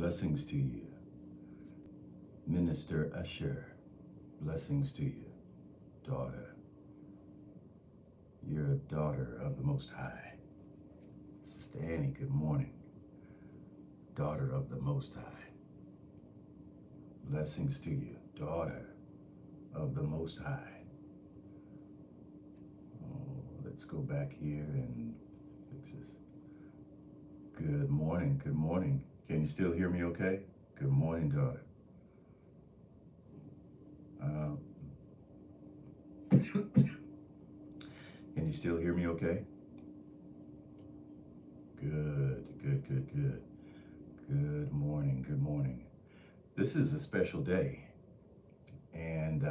Blessings to you, Minister Usher. Blessings to you, daughter. You're a daughter of the Most High. Sister Annie, good morning. Daughter of the Most High. Blessings to you, daughter of the Most High. Oh, let's go back here and fix this. Good morning, good morning. Can you still hear me okay? Good morning, daughter. Uh, can you still hear me okay? Good, good, good, good. Good morning, good morning. This is a special day, and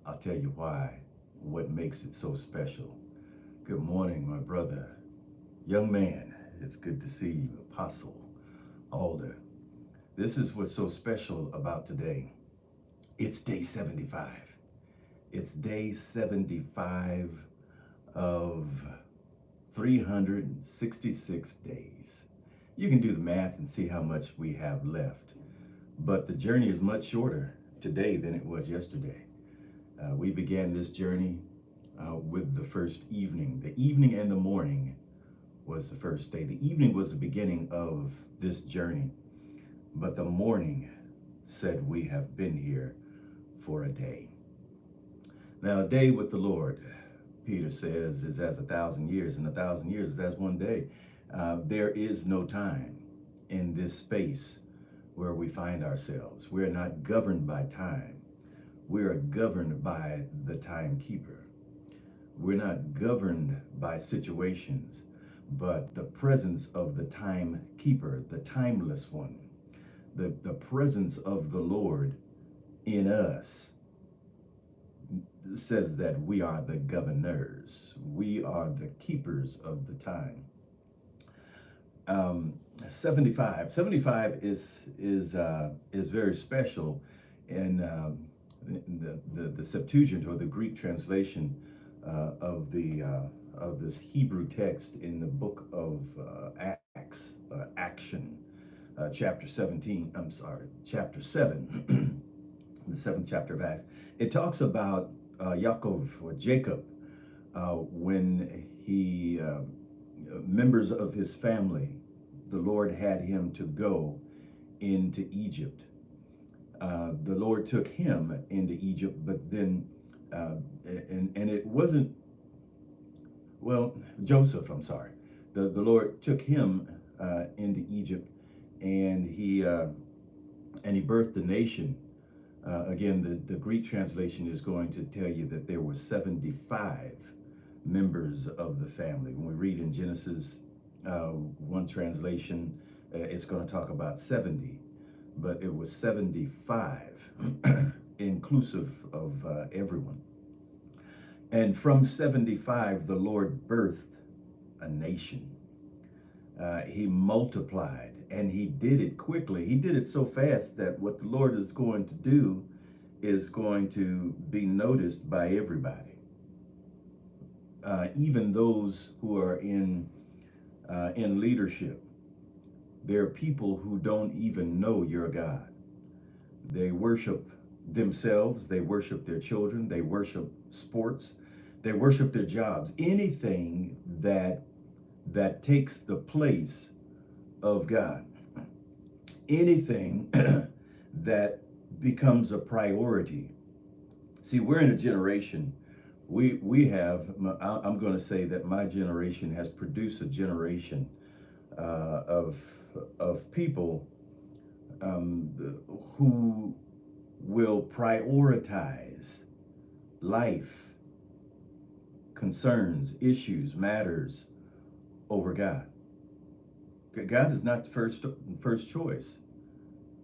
I'll tell you why, what makes it so special. Good morning, my brother, young man. It's good to see you, Apostle Alder. This is what's so special about today. It's day 75. It's day 75 of 366 days. You can do the math and see how much we have left. But the journey is much shorter today than it was yesterday. We began this journey with the first evening. The evening and the morning was the first day. The evening was the beginning of this journey. But the morning said we have been here for a day. Now, a day with the Lord, Peter says, is as 1,000 years, and 1,000 years is as one day. There is no time in this space where we find ourselves. We're not governed by time. We are governed by the timekeeper. We're not governed by situations, but the presence of the timekeeper, the timeless one, the presence of the Lord in us says that we are the governors. We are the keepers of the time. 75 is very special in the Septuagint, or the Greek translation of this Hebrew text in the book of Acts, Action, chapter 17. I'm sorry, chapter 7, the seventh chapter of Acts. It talks about Yaakov, or Jacob, when he members of his family, the Lord had him to go into Egypt. The Lord took him into Egypt, but then, and it wasn't, well, Joseph, I'm sorry. The Lord took him into Egypt, and he birthed the nation. Again, the Greek translation is going to tell you that there were 75 members of the family. When we read in Genesis, one translation, it's going to talk about 70, but it was 75, inclusive of everyone. And from 75, the Lord birthed a nation. He multiplied, and he did it quickly. He did it so fast that what the Lord is going to do is going to be noticed by everybody. Even those who are in leadership. There are people who don't even know your God. They worship themselves, they worship their children, they worship sports, they worship their jobs, anything that takes the place of God, anything that becomes a priority. See, we're in a generation, we have, I'm going to say that my generation has produced a generation of people who will prioritize life, concerns, issues, matters over God. God is not the first choice.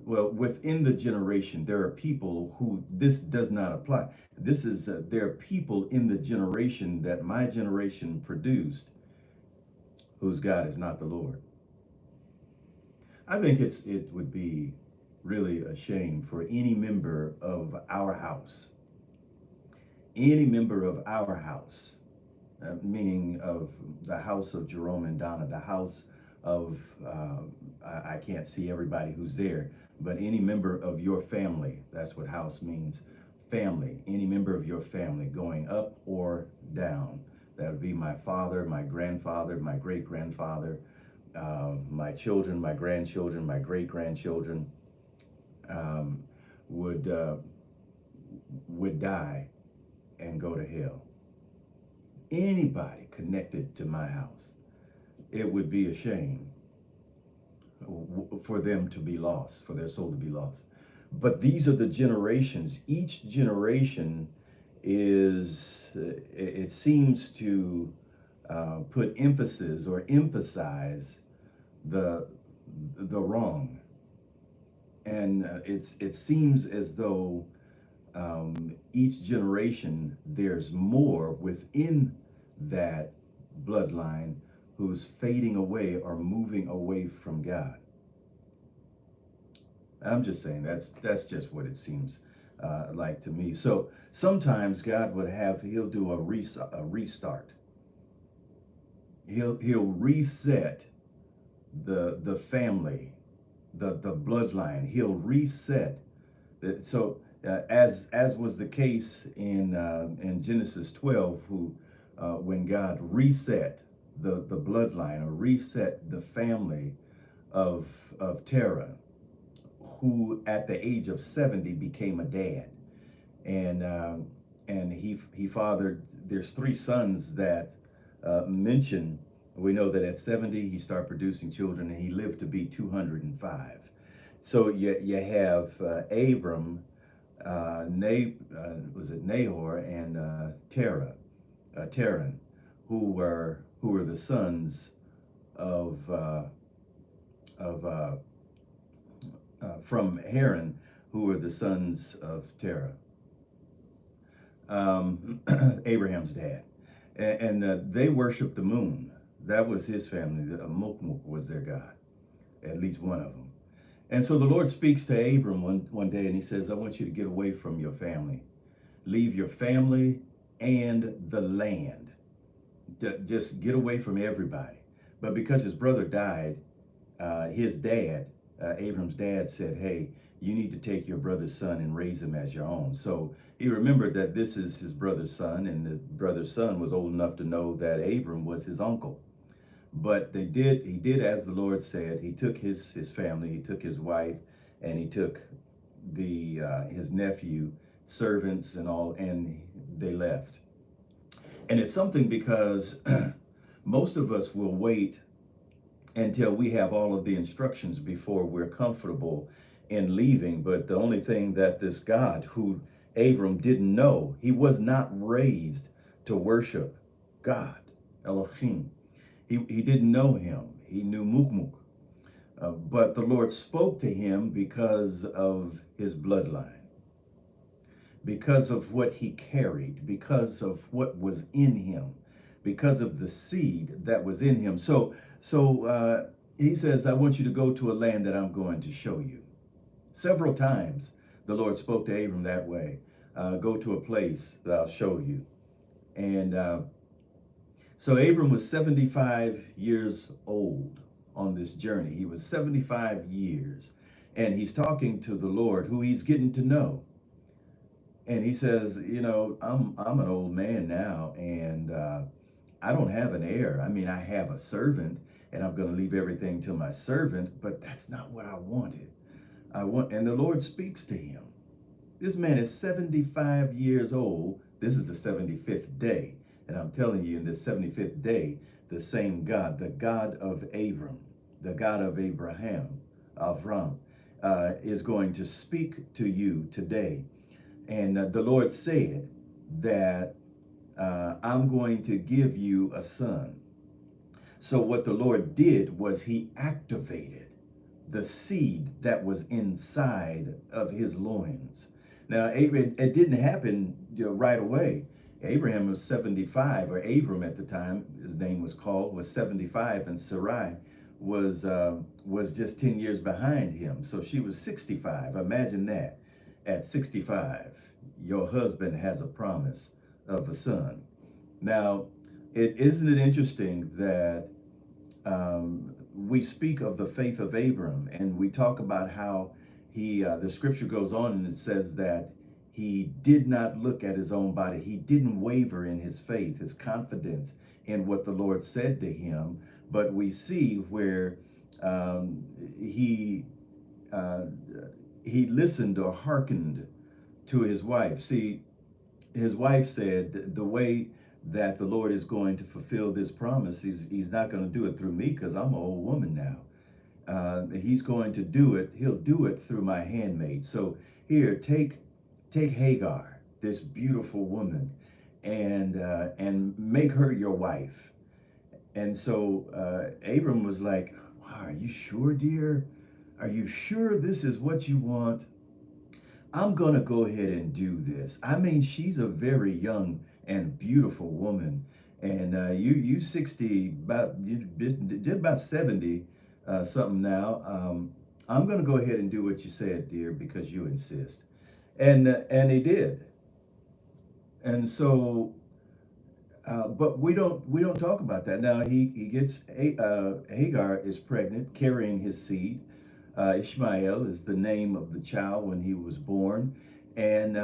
Well, within the generation, there are people who this does not apply. This is there are people in the generation that my generation produced whose God is not the Lord. I think it would be really a shame for any member of our house, meaning of the house of Jerome and Donna, the house of I can't see everybody who's there, but any member of your family, that's what house means, family, any member of your family going up or down. That would be my father, my grandfather, my great grandfather, my children, my grandchildren, my great grandchildren, um, would would die and go to hell. Anybody connected to my house, it would be a shame for them to be lost, for their soul to be lost. But these are the generations. Each generation is, it seems to put emphasis or emphasize the the wrong, and it seems as though each generation there's more within that bloodline who's fading away or moving away from God. I'm just saying that's just what it seems like to me. So sometimes God would have he'll do a restart. He'll reset the family, the bloodline. He'll reset. So as was the case in Genesis 12, who when God reset the bloodline or reset the family of Terah, who at the age of 70 became a dad, and he fathered. There's three sons that mention. We know that at 70 he started producing children, and he lived to be 205. So you have Abram, was it Nahor, and Terah, who were the sons of from Haran, who were the sons of Terah, Abraham's dad, and they worshiped the moon. That was his family. The Mukmuk was their god, at least one of them. And so the Lord speaks to Abram one day, and he says, I want you to get away from your family. Leave your family and the land. Just get away from everybody. But because his brother died, his dad, Abram's dad, said, hey, you need to take your brother's son and raise him as your own. So he remembered that this is his brother's son, and the brother's son was old enough to know that Abram was his uncle. But he did as the Lord said. He took his family, he took his wife, and he took his nephew, servants and all, and they left. And it's something because most of us will wait until we have all of the instructions before we're comfortable in leaving. But the only thing that this God, who Abram didn't know, he was not raised to worship God, Elohim. He didn't know him. He knew Mukmuk. But the Lord spoke to him because of his bloodline, because of what he carried, because of what was in him, because of the seed that was in him. So he says, I want you to go to a land that I'm going to show you. Several times the Lord spoke to Abram that way. Go to a place that I'll show you. And so Abram was 75 years old on this journey. He was 75 years. And he's talking to the Lord, who he's getting to know. And he says, I'm an old man now, and I don't have an heir. I mean, I have a servant, and I'm going to leave everything to my servant, but that's not what I wanted. And the Lord speaks to him. This man is 75 years old. This is the 75th day. And I'm telling you, in the 75th day, the same God, the God of Abram, the God of Abraham, Avram, is going to speak to you today. And the Lord said that I'm going to give you a son. So what the Lord did was he activated the seed that was inside of his loins. Now, it didn't happen right away. Abraham was 75, or Abram at the time, his name was called, was 75, and Sarai was just 10 years behind him. So she was 65. Imagine that. At 65, your husband has a promise of a son. Now, isn't it interesting that we speak of the faith of Abram, and we talk about how the scripture goes on and it says that he did not look at his own body. He didn't waver in his faith, his confidence in what the Lord said to him. But we see where um, he uh, he listened or hearkened to his wife. See, his wife said, the way that the Lord is going to fulfill this promise, he's not going to do it through me because I'm an old woman now. He's going to do it. He'll do it through my handmaid. So here, take Hagar, this beautiful woman, and make her your wife. And so Abram was like, wow, are you sure, dear? Are you sure this is what you want? I'm going to go ahead and do this. I mean, she's a very young and beautiful woman. And you 60, you did about 70 something now. I'm going to go ahead and do what you said, dear, because you insist. And he did. And so, but we don't talk about that. Now he gets Hagar is pregnant, carrying his seed. Ishmael is the name of the child when he was born, and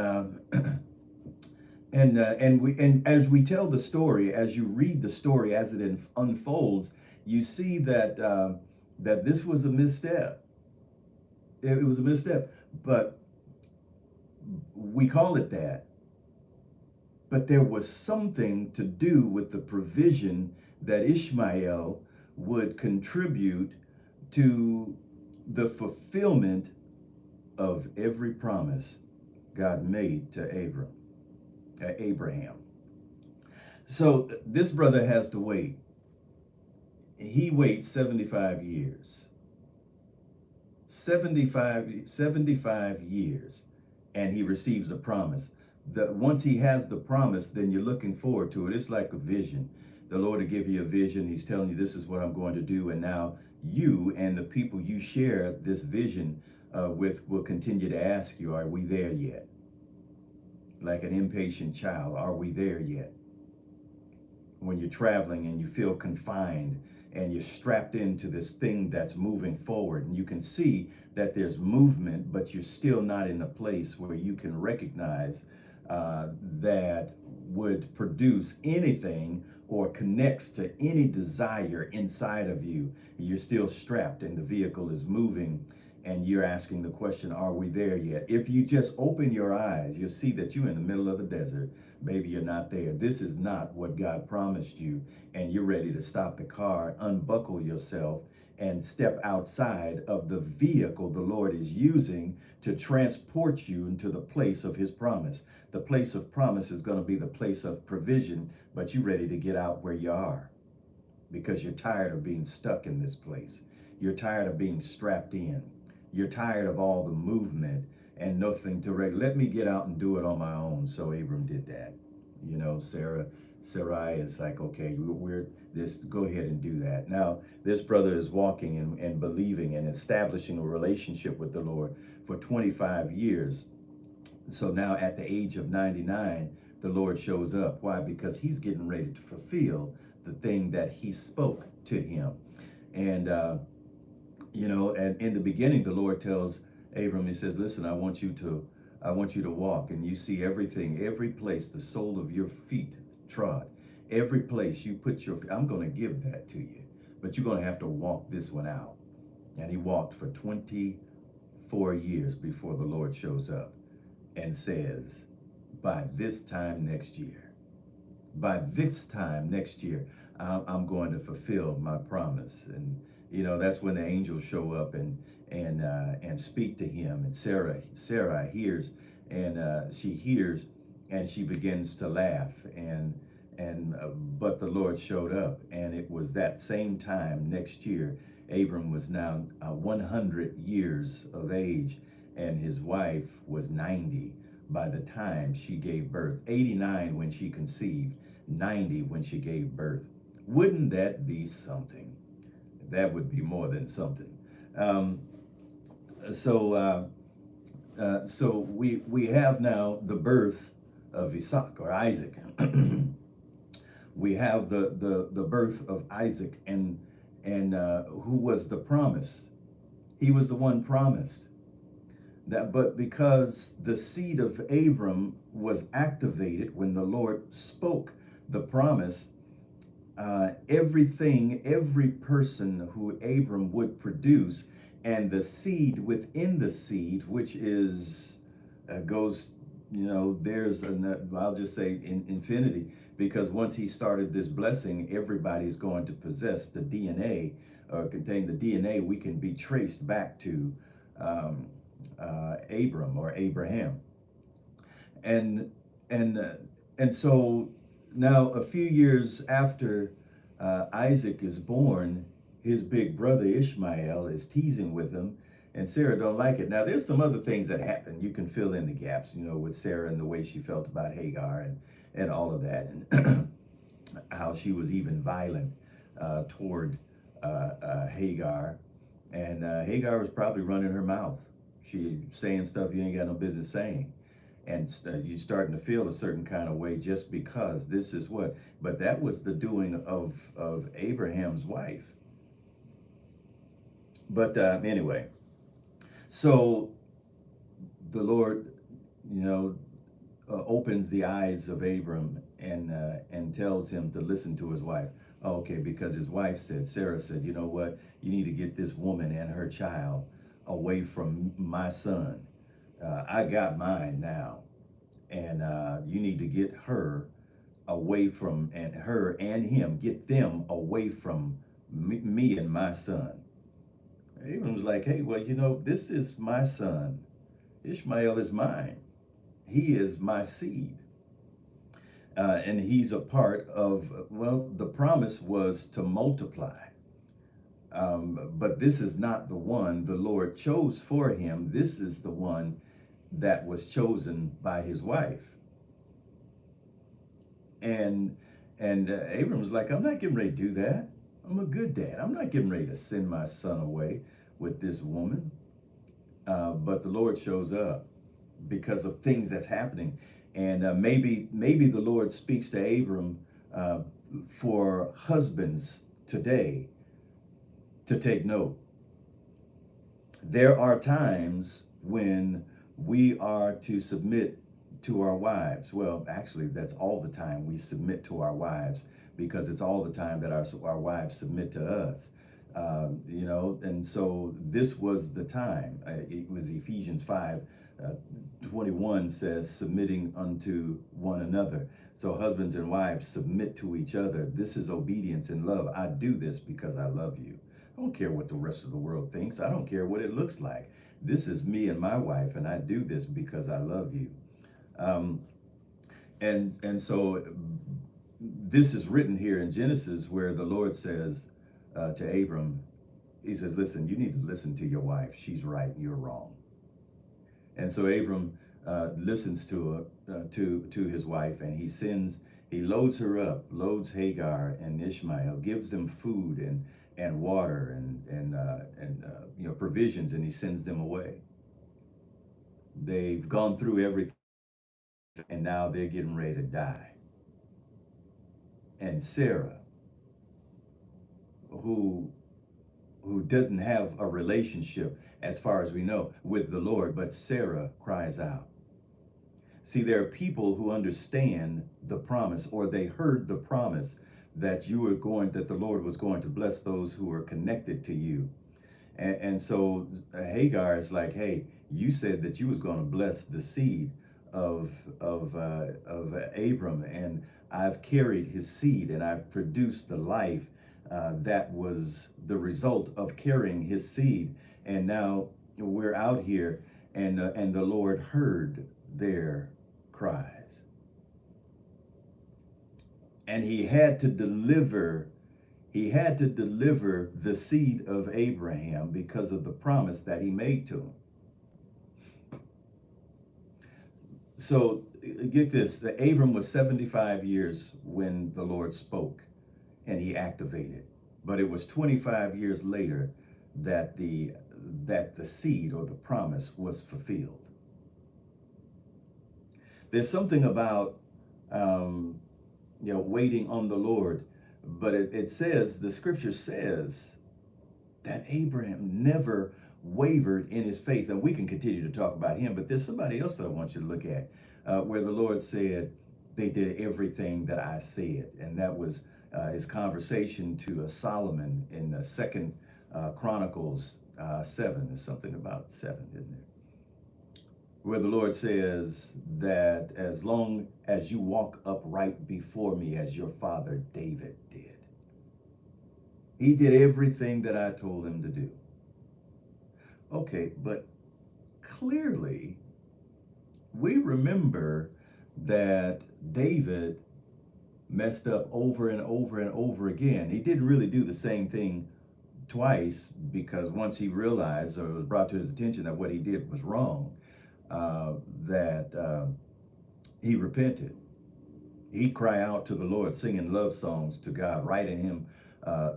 and as we tell the story, as you read the story as it unfolds, you see that that this was a misstep. It was a misstep, but we call it that. But there was something to do with the provision that Ishmael would contribute to the fulfillment of every promise God made to Abraham. So this brother has to wait. He waits 75 years. 75 years, and he receives a promise. That once he has the promise, then you're looking forward to it. It's like a vision. The Lord will give you a vision. He's telling you this is what I'm going to do, and now you and the people you share this vision with will continue to ask you, are we there yet? Like an impatient child, are we there yet? When you're traveling and you feel confined and you're strapped into this thing that's moving forward, and you can see that there's movement, but you're still not in a place where you can recognize that would produce anything or connects to any desire inside of you. You're still strapped and the vehicle is moving, and you're asking the question, are we there yet? If you just open your eyes, you'll see that you're in the middle of the desert. Baby, you're not there. This is not what God promised you, and you're ready to stop the car, unbuckle yourself, and step outside of the vehicle the Lord is using to transport you into the place of his promise. The place of promise is going to be the place of provision, but you're ready to get out where you are because you're tired of being stuck in this place. You're tired of being strapped in. You're tired of all the movement and nothing direct. Let me get out and do it on my own. So Abram did that. You know, Sarai is like, okay, we're this, go ahead and do that. Now, this brother is walking and believing and establishing a relationship with the Lord for 25 years. So now at the age of 99, the Lord shows up. Why? Because he's getting ready to fulfill the thing that he spoke to him. And, you know, and in the beginning, the Lord tells Abram, he says, listen, I want you to walk, and you see everything, every place the sole of your feet trod, every place you put your feet, I'm going to give that to you, but you're going to have to walk this one out. And he walked for 24 years before the Lord shows up and says, by this time next year, I'm going to fulfill my promise. And you know, that's when the angels show up and speak to him. And Sarah hears, and she hears, and she begins to laugh. But the Lord showed up, and it was that same time next year. Abram was now 100 years of age, and his wife was 90 by the time she gave birth. 89 when she conceived, 90 when she gave birth. Wouldn't that be something? That would be more than something. So we have now the birth of Isaac or Isaac. We have the birth of Isaac, and and who was the promise. He was the one promised. That, but because the seed of Abram was activated when the Lord spoke the promise, every person who Abram would produce, and the seed within the seed, which is goes, there's I'll just say in infinity, because once he started this blessing, everybody's going to possess the DNA or contain the DNA. We can be traced back to um, Abram or Abraham, and and uh, and so now a few years after Isaac is born, his big brother Ishmael is teasing with him, and Sarah don't like it. Now there's some other things that happen. You can fill in the gaps, with Sarah and the way she felt about Hagar and all of that, and how she was even violent toward Hagar, and Hagar was probably running her mouth. She saying stuff you ain't got no business saying, and you're starting to feel a certain kind of way just because this is what. But that was the doing of Abraham's wife. But anyway, so the Lord, you know, opens the eyes of Abram and tells him to listen to his wife. Okay, because his wife said, Sarah said, you know what? You need to get this woman and her child away from my son. I got mine now, and you need to get her away from, and her and him, get them away from me and my son. Abram was like, hey, well, this is my son. Ishmael is mine. He is my seed. And he's a part of, well, the promise was to multiply. But this is not the one the Lord chose for him. This is the one that was chosen by his wife. And Abram was like, I'm not getting ready to do that. I'm a good dad. I'm not getting ready to send my son away with this woman. But the Lord shows up because of things that's happening. And maybe the Lord speaks to Abram for husbands today to take note. There are times when we are to submit to our wives. Well, actually, that's all the time we submit to our wives, because it's all the time that our wives submit to us. And so this was the time. It was Ephesians 5:21 says, submitting unto one another. So husbands and wives submit to each other. This is obedience and love. I do this because I love you. I don't care what the rest of the world thinks. I don't care what it looks like. This is me and my wife, and I do this because I love you. Um, and so this is written here in Genesis, where the Lord says to Abram, he says, listen, you need to listen to your wife. She's right, you're wrong. And so Abram listens to his wife, and he loads her up, loads Hagar and Ishmael, gives them food and water and provisions, and he sends them away. They've gone through everything, and now they're getting ready to die. And Sarah, who doesn't have a relationship, as far as we know, with the Lord, but Sarah cries out. See, there are people who understand the promise, or they heard the promise that that the Lord was going to bless those who are connected to you. And so Hagar is like, hey, you said that you was going to bless the seed of Abram, and I've carried his seed, and I've produced the life that was the result of carrying his seed. And now we're out here, and the Lord heard their cries, and he had to deliver the seed of Abraham because of the promise that he made to him. So get this, Abram was 75 years when the Lord spoke and he activated. But it was 25 years later that the seed or the promise was fulfilled. There's something about waiting on the Lord, but it says, the scripture says that Abraham never wavered in his faith. And we can continue to talk about him, but there's somebody else that I want you to look at, where the Lord said, they did everything that I said. And that was his conversation to Solomon in Second Chronicles 7. There's something about 7, isn't there? Where the Lord says that as long as you walk upright before me as your father David did. He did everything that I told him to do. Okay, but clearly we remember that David messed up over and over and over again. He didn't really do the same thing twice, because once he realized, or it was brought to his attention that what he did was wrong, that he repented. He'd cry out to the Lord, singing love songs to God, writing him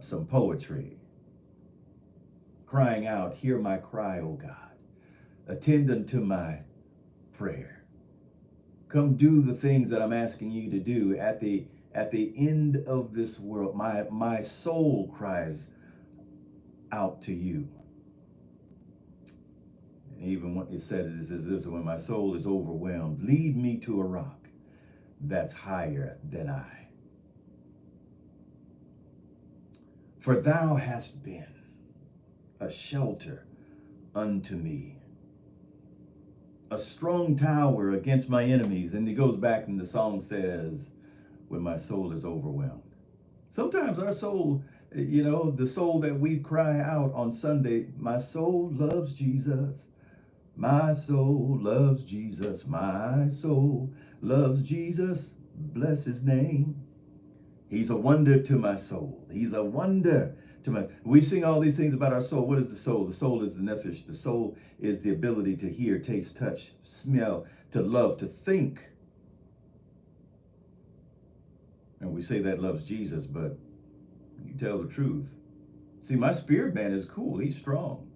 some poetry, crying out, hear my cry, O God, attend unto my prayer. Come do the things that I'm asking you to do. At the end of this world, my soul cries out to you. And even when it said, it says this, when my soul is overwhelmed, lead me to a rock that's higher than I. For thou hast been a shelter unto me, a strong tower against my enemies. And he goes back and the song says, when my soul is overwhelmed. Sometimes our soul, the soul that we cry out on Sunday, my soul loves Jesus. My soul loves Jesus. My soul loves Jesus. Bless his name. He's a wonder to my soul. He's a wonder to my... We sing all these things about our soul. What is the soul? The soul is the nephesh. The soul is the ability to hear, taste, touch, smell, to love, to think. And we say that loves Jesus, but you tell the truth. See, my spirit man is cool. He's strong,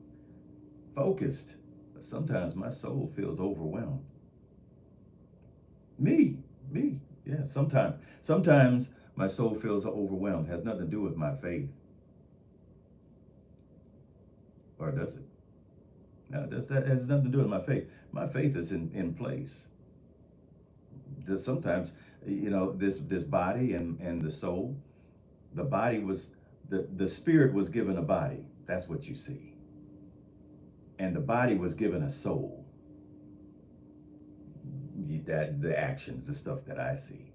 focused. But sometimes my soul feels overwhelmed. Me. Yeah, sometimes my soul feels overwhelmed. It has nothing to do with my faith. Or does it? No, that has nothing to do with my faith. My faith is in place. Sometimes, this body and the soul, the body was, the spirit was given a body. That's what you see. And the body was given a soul. The actions, the stuff that I see.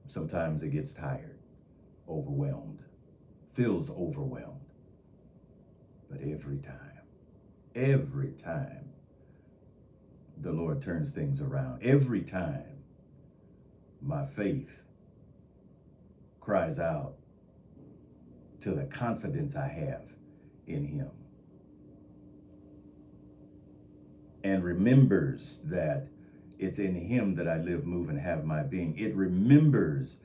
Sometimes it gets tired, overwhelmed, feels overwhelmed. But every time, the Lord turns things around. Every time my faith cries out to the confidence I have in him, and remembers that it's in him that I live, move, and have my being. It remembers,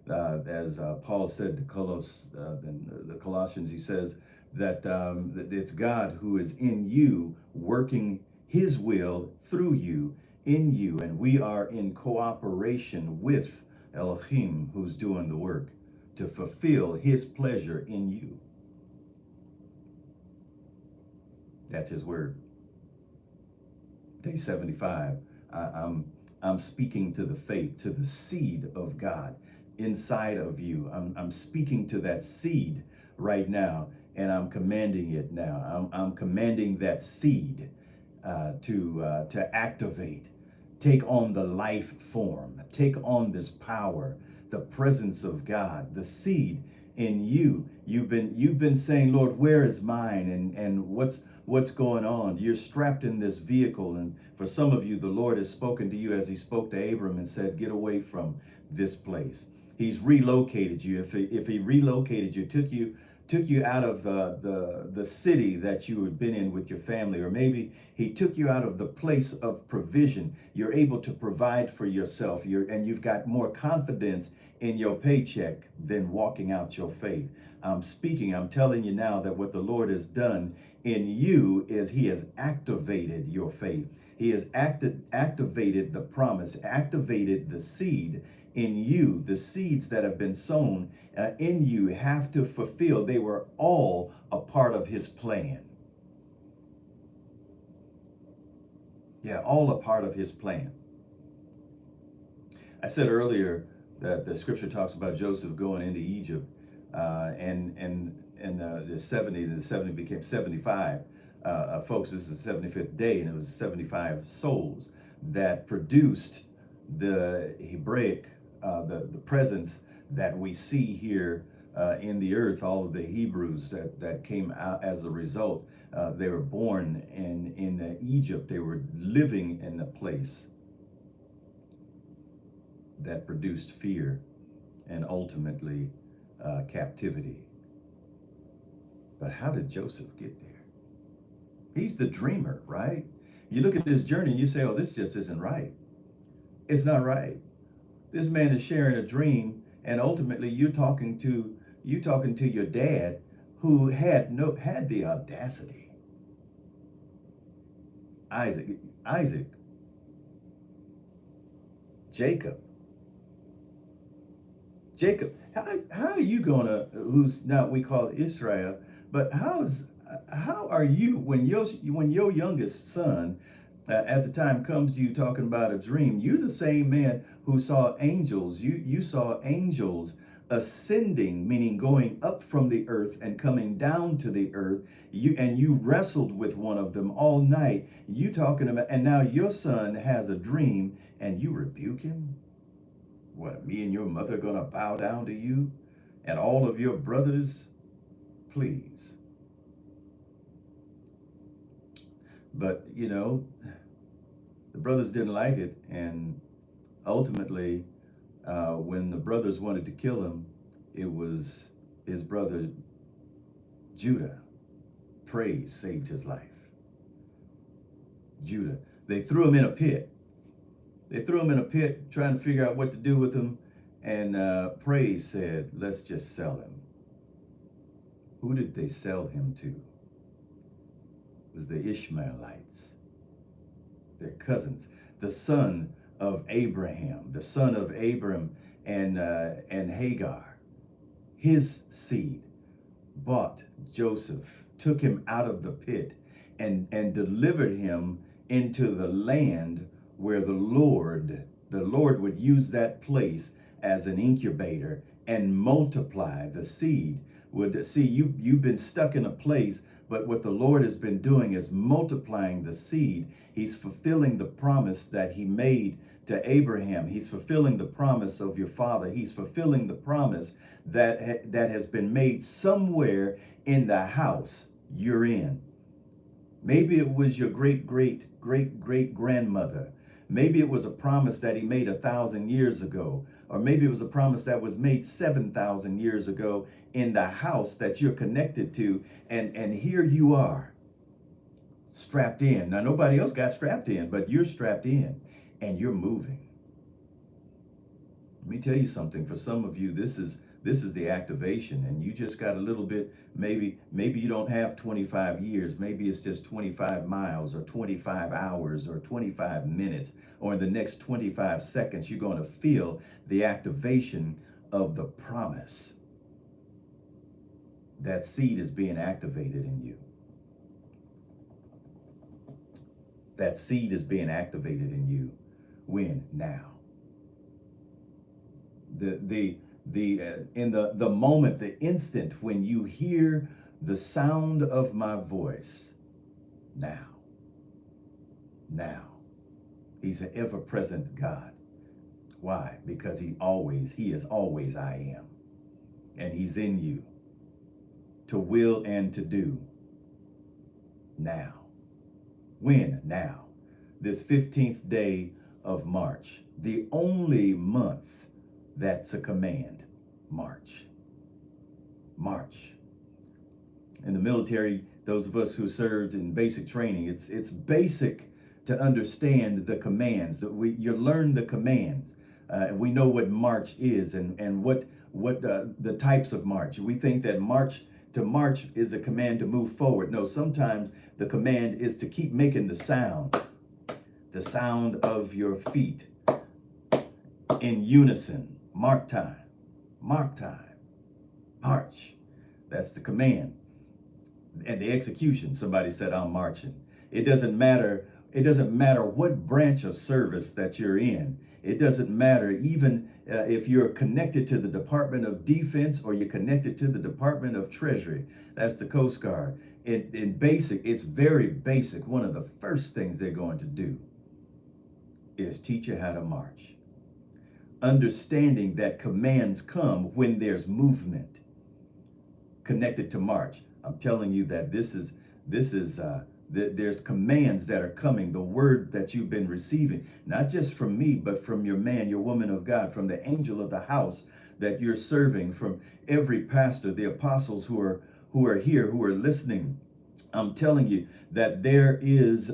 as Paul said to the Colossians, he says that it's God who is in you, working his will through you, in you, and we are in cooperation with Elohim, who's doing the work to fulfill his pleasure in you. That's his word. Day 75, I'm speaking to the faith, to the seed of God inside of you. I'm speaking to that seed right now, and I'm commanding it now. I'm commanding that seed to activate, take on the life form, take on this power, the presence of God, the seed in you. You've been saying, Lord, where is mine? And what's going on? You're strapped in this vehicle, and for some of you, the Lord has spoken to you as he spoke to Abram and said, get away from this place. He's relocated you. If he relocated you, took you out of the city that you had been in with your family, or maybe he took you out of the place of provision. You're able to provide for yourself, and you've got more confidence in your paycheck than walking out your faith. I'm telling you now that what the Lord has done in you is he has activated your faith. He has activated the promise, activated the seed in you, the seeds that have been sown in you have to fulfill. They were all a part of his plan. Yeah, all a part of his plan. I said earlier that the scripture talks about Joseph going into Egypt, and the 70 became 75. Folks, this is the 75th day, and it was 75 souls that produced the Hebraic, the presence that we see here in the earth. All of the Hebrews that came out as a result. They were born in Egypt. They were living in a place that produced fear and ultimately captivity. But how did Joseph get there? He's the dreamer, right? You look at his journey and you say, oh, this just isn't right. It's not right. This man is sharing a dream, and ultimately you're talking to your dad, who had the audacity. Isaac, Jacob, how are you gonna, who's now we call Israel, but how are you when your youngest son at the time comes to you talking about a dream? You're the same man who saw angels. You saw angels ascending, meaning going up from the earth and coming down to the earth. You wrestled with one of them all night. You talking about, and now your son has a dream and you rebuke him? What, me and your mother gonna bow down to you and all of your brothers? Please. But the brothers didn't like it, and ultimately when the brothers wanted to kill him, it was his brother Judah. Praise saved his life. Judah. They threw him in a pit. Trying to figure out what to do with him, and Praise said, let's just sell him. Who did they sell him to? It was the Ishmaelites, their cousins, the son of Abraham, the son of Abram and Hagar. His seed bought Joseph, took him out of the pit, and delivered him into the land where the Lord would use that place as an incubator and multiply the seed. You've been stuck in a place, but what the Lord has been doing is multiplying the seed. He's fulfilling the promise that he made to Abraham. He's fulfilling the promise of your father. He's fulfilling the promise that has been made somewhere in the house you're in. Maybe it was your great grandmother. Maybe it was a promise that he made 1,000 years ago. Or maybe it was a promise that was made 7,000 years ago in the house that you're connected to. And here you are, strapped in. Now, nobody else got strapped in, but you're strapped in and you're moving. Let me tell you something. For some of you, this is the activation, and you just got a little bit. Maybe you don't have 25 years. Maybe it's just 25 miles or 25 hours or 25 minutes, or in the next 25 seconds, you're going to feel the activation of the promise. That seed is being activated in you. That seed is being activated in you. When? Now. In the moment, the instant when you hear the sound of my voice, now. He's an ever-present God. Why? Because he is always I am. And he's in you to will and to do. Now. When? Now. This 15th day of March, the only month that's a command. March. In the military, those of us who served in basic training, it's basic to understand the commands. You learn the commands. We know what march is and what the types of march. We think that march is a command to move forward. No, sometimes the command is to keep making the sound of your feet. in unison. Mark time, mark time, march. That's the command. And the execution, somebody said, I'm marching. It doesn't matter. It doesn't matter what branch of service that you're in. It doesn't matter even if you're connected to the Department of Defense or you're connected to the Department of Treasury. That's the Coast Guard. In basic, it's very basic. One of the first things they're going to do is teach you how to march. Understanding that commands come when there's movement connected to march. I'm telling you that there's commands that are coming, the word that you've been receiving, not just from me, but from your man, your woman of God, from the angel of the house that you're serving, from every pastor, the apostles who are here, who are listening. I'm telling you that there is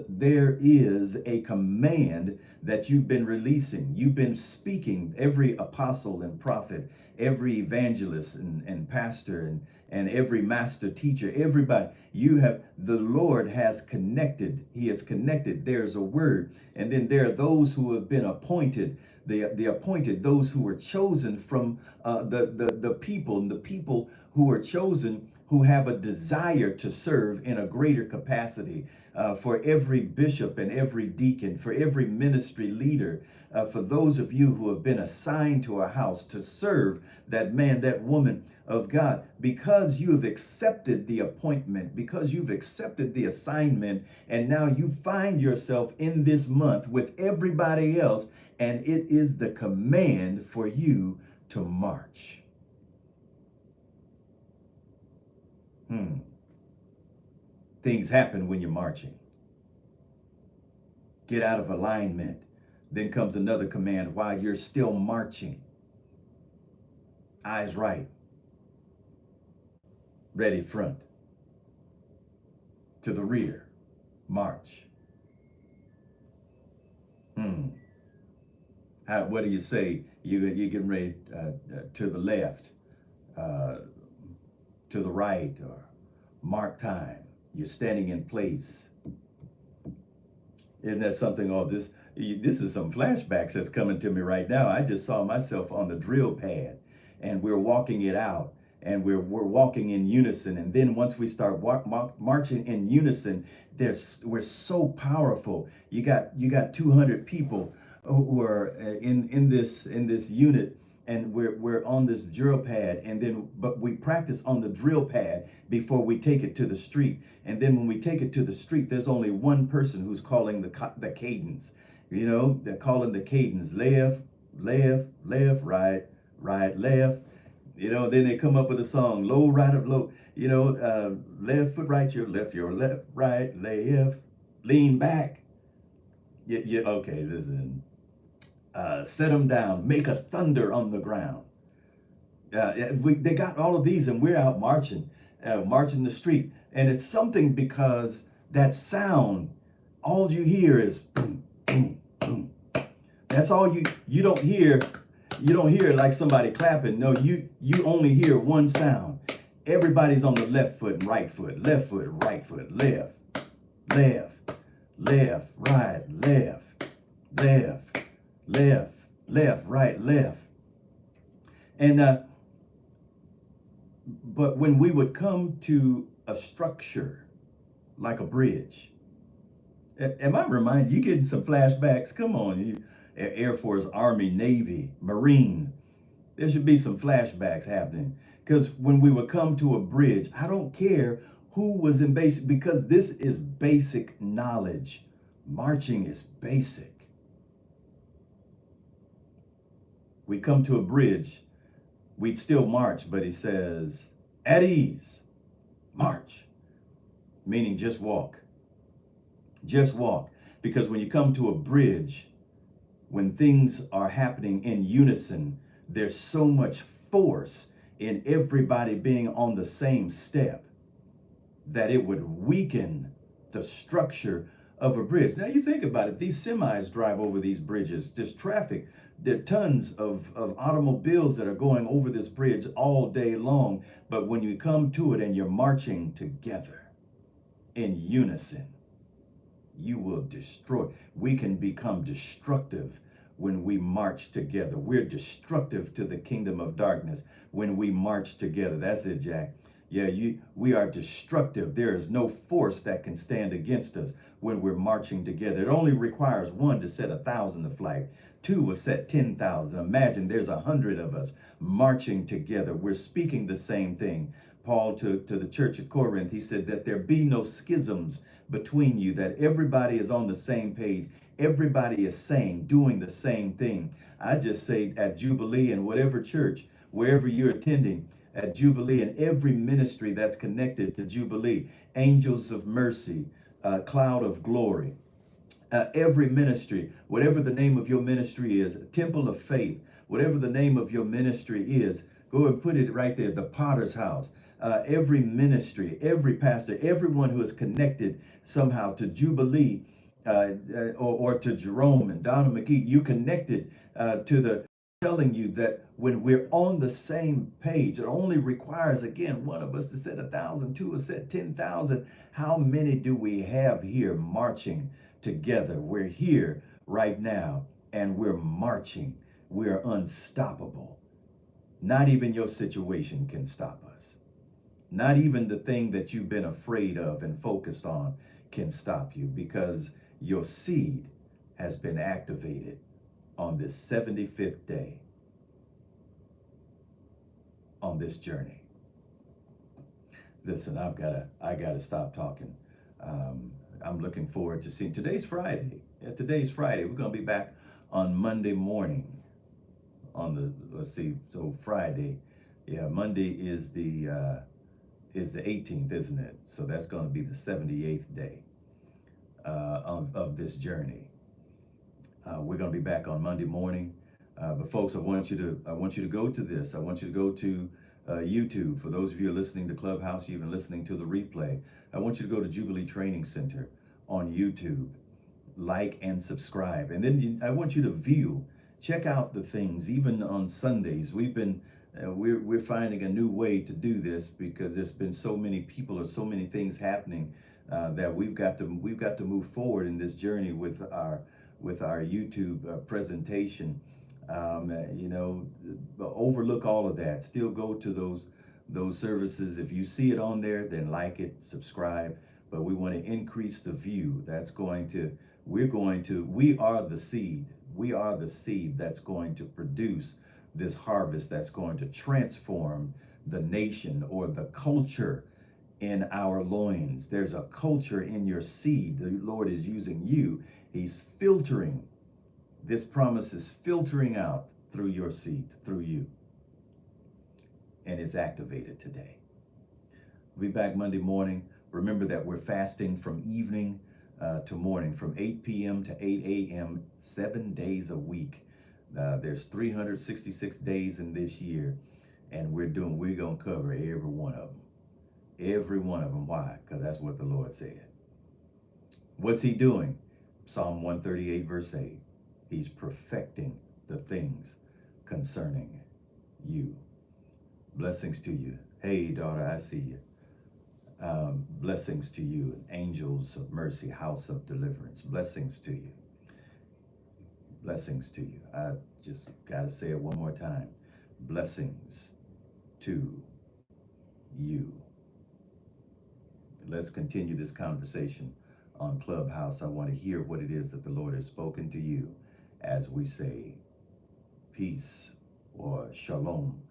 a command that you've been releasing. You've been speaking, every apostle and prophet, every evangelist and pastor and every master teacher, everybody. The Lord has connected. He has connected. There's a word. And then there are those who have been appointed. The appointed, those who were chosen from the people, and the people who were chosen, who have a desire to serve in a greater capacity, for every bishop and every deacon, for every ministry leader, for those of you who have been assigned to a house to serve that man, that woman of God, because you have accepted the appointment, because you've accepted the assignment, and now you find yourself in this month with everybody else, and it is the command for you to march. Things happen when you're marching. Get out of alignment. Then comes another command while you're still marching. Eyes right. Ready front. To the rear. March. What do you say? You're getting ready to the left, to the right, or mark time. You're standing in place. Isn't that something? Oh, this is some flashbacks that's coming to me right now. I just saw myself on the drill pad, and we're walking it out, and we're walking in unison. And then once we start marching in unison, we're so powerful. You got 200 people who are in this unit, and we're on this drill pad, but we practice on the drill pad before we take it to the street. And then when we take it to the street, there's only one person who's calling the cadence. You know, they're calling the cadence: left, left, left, right, right, left. You know, then they come up with a song: low, right, up, low. You know, left foot right, your left, right, left, lean back. Yeah, okay, listen. Set them down, make a thunder on the ground. They got all of these, and we're out marching the street. And it's something because that sound, all you hear is boom, boom, boom. That's all you don't hear. You don't hear it like somebody clapping. No, you only hear one sound. Everybody's on the left foot and right foot, left foot, right foot, left, left, left, right, left, left, left, left, right, left. And but when we would come to a structure like a bridge, am I reminded? You getting some flashbacks? Come on, you Air Force, Army, Navy, Marine. There should be some flashbacks happening, because when we would come to a bridge, I don't care who was in basic, because this is basic knowledge. Marching is basic. We come to a bridge, we'd still march, but he says, at ease, march, meaning just walk. Just walk. Because when you come to a bridge, when things are happening in unison, there's so much force in everybody being on the same step that it would weaken the structure of a bridge. Now you think about it, these semis drive over these bridges, there's traffic. There are tons of automobiles that are going over this bridge all day long. But when you come to it and you're marching together in unison, you will destroy. We can become destructive when we march together. We're destructive to the kingdom of darkness when we march together. That's it, Jack. Yeah, we are destructive. There is no force that can stand against us when we're marching together. It only requires one to set 1,000 to flight. Two will set 10,000. Imagine there's 100 of us marching together. We're speaking the same thing. Paul to the church at Corinth, he said that there be no schisms between you, that everybody is on the same page. Everybody is saying, doing the same thing. I just say at Jubilee and whatever church, wherever you're attending, at Jubilee and every ministry that's connected to Jubilee, Angels of Mercy, Cloud of Glory, every ministry, whatever the name of your ministry is, Temple of Faith, whatever the name of your ministry is, go and put it right there, the Potter's House. Every ministry, every pastor, everyone who is connected somehow to Jubilee or to Jerome and Donna McGee, you connected to the telling you that when we're on the same page, it only requires, again, one of us to set 1,000, two to set 10,000. How many do we have here marching together? We're here right now and we're marching. We're unstoppable. Not even your situation can stop us. Not even the thing that you've been afraid of and focused on can stop you, because your seed has been activated on this 75th day on this journey. Listen, I gotta stop talking. I'm looking forward to seeing. Today's Friday. Yeah, today's Friday. We're gonna be back on Monday morning. On the, let's see, so Friday. Yeah, Monday is the 18th, isn't it? So that's going to be the 78th day of this journey. We're going to be back on Monday morning. But folks, I want you to go to this. I want you to go to YouTube. For those of you listening to Clubhouse, you've been listening to the replay. I want you to go to Jubilee Training Center on YouTube, like and subscribe, and then I want you to view, check out the things. Even on Sundays, we're finding a new way to do this, because there's been so many people or so many things happening that we've got to move forward in this journey with our YouTube presentation. Overlook all of that. Still go to those services. If you see it on there, then like it, subscribe. But we want to increase the view. We are the seed. We are the seed that's going to produce this harvest, that's going to transform the nation or the culture in our loins. There's a culture in your seed. The Lord is using you. He's filtering. This promise is filtering out through your seed, through you. And it's activated today. We'll be back Monday morning. Remember that we're fasting from evening to morning, from 8 p.m. to 8 a.m., 7 days a week. There's 366 days in this year, and we're going to cover every one of them. Every one of them. Why? Because that's what the Lord said. What's he doing? Psalm 138, verse 8. He's perfecting the things concerning you. Blessings to you. Hey, daughter, I see you. Blessings to you, angels of mercy, house of deliverance. Blessings to you. Blessings to you. I just got to say it one more time. Blessings to you. Let's continue this conversation on Clubhouse. I want to hear what it is that the Lord has spoken to you as we say peace or shalom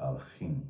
alchim